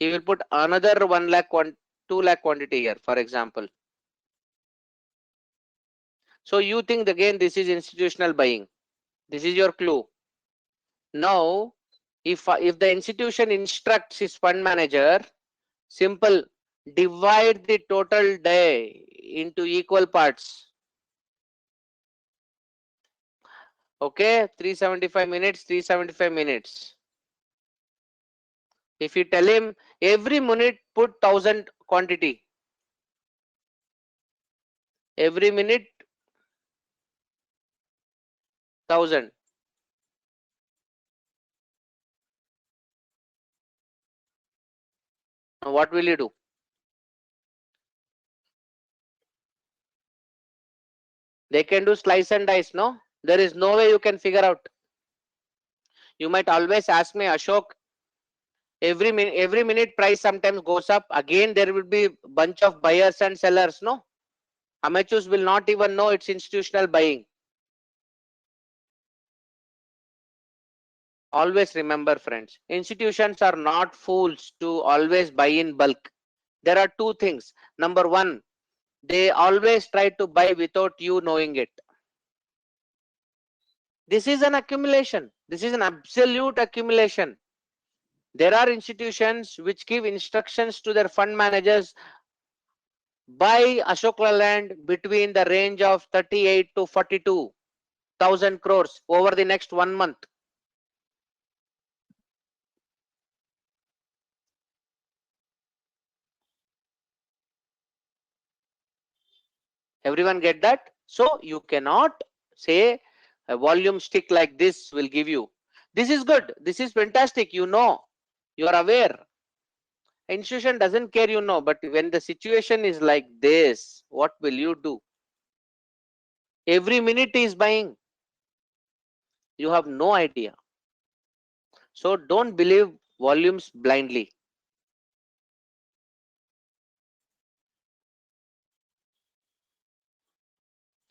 he will put another 1 lakh, 2 lakh quantity here, for example. So you think again this is institutional buying. This is your clue. Now, if the institution instructs his fund manager, simple, divide the total day into equal parts. Okay, 375 minutes, 375 minutes. If you tell him every minute put 1000 quantity, every minute 1000. Now what will you do? They can do slice and dice, no? There is no way you can figure out. You might always ask me, Ashok, every minute price sometimes goes up. Again, there will be bunch of buyers and sellers, no? Amateurs will not even know it's institutional buying. Always remember, friends, institutions are not fools to always buy in bulk. There are two things. Number one, they always try to buy without you knowing it. This is an accumulation. This is an absolute accumulation. There are institutions which give instructions to their fund managers, buy Ashok Leyland between the range of 38 to 42,000 crores over the next 1 month. Everyone get that? So you cannot say a volume stick like this will give you. This is good. This is fantastic. You know, you are aware. Institution doesn't care, you know, but when the situation is like this, what will you do? Every minute is buying. You have no idea. So don't believe volumes blindly.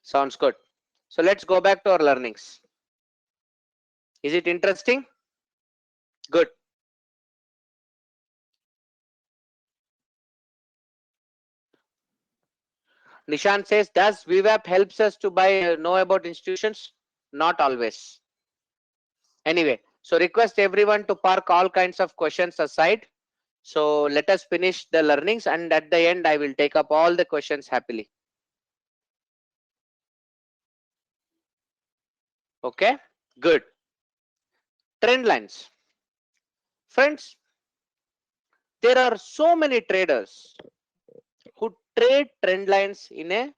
Sounds good. So let's go back to our learnings. Is it interesting? Good. Nishan says, does VWAP helps us to know about institutions? Not always. Anyway, so request everyone to park all kinds of questions aside. So let us finish the learnings, and at the end I will take up all the questions happily. Okay, good. Trend lines. Friends, there are so many traders who trade trend lines in a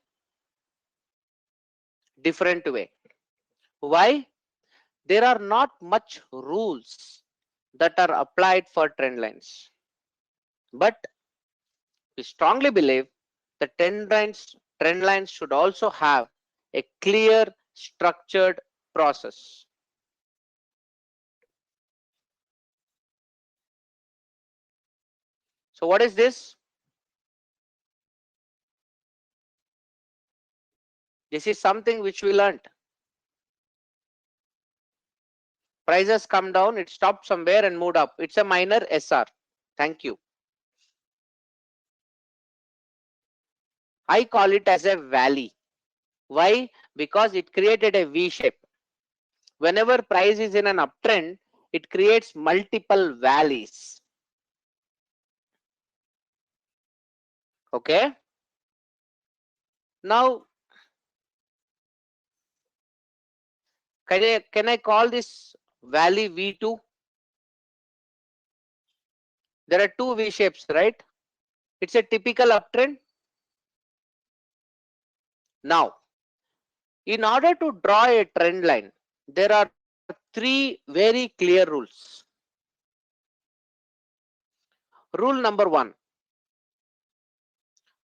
different way. Why? There are not much rules that are applied for trend lines. But we strongly believe that trend lines should also have a clear, structured process. So what is this? This is something which we learned. Prices come down, it stopped somewhere and moved up. It's a minor SR. Thank you. I call it as a valley. Why? Because it created a V shape. Whenever price is in an uptrend, it creates multiple valleys. Okay. Now, can I call this valley V2? There are two V shapes, right? It's a typical uptrend. Now, in order to draw a trend line, there are three very clear rules. Rule number one.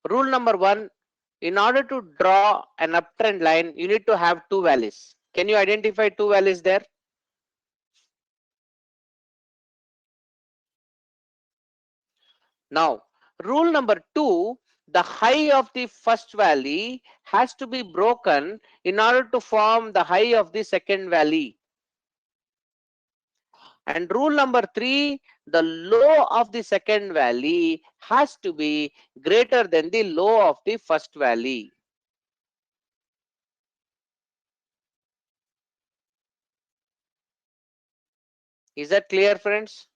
Rule number one, in order to draw an uptrend line, you need to have two valleys. Can you identify two valleys there? Now, rule number two, the high of the first valley has to be broken in order to form the high of the second valley. And rule number three, the low of the second valley has to be greater than the low of the first valley. Is that clear, friends?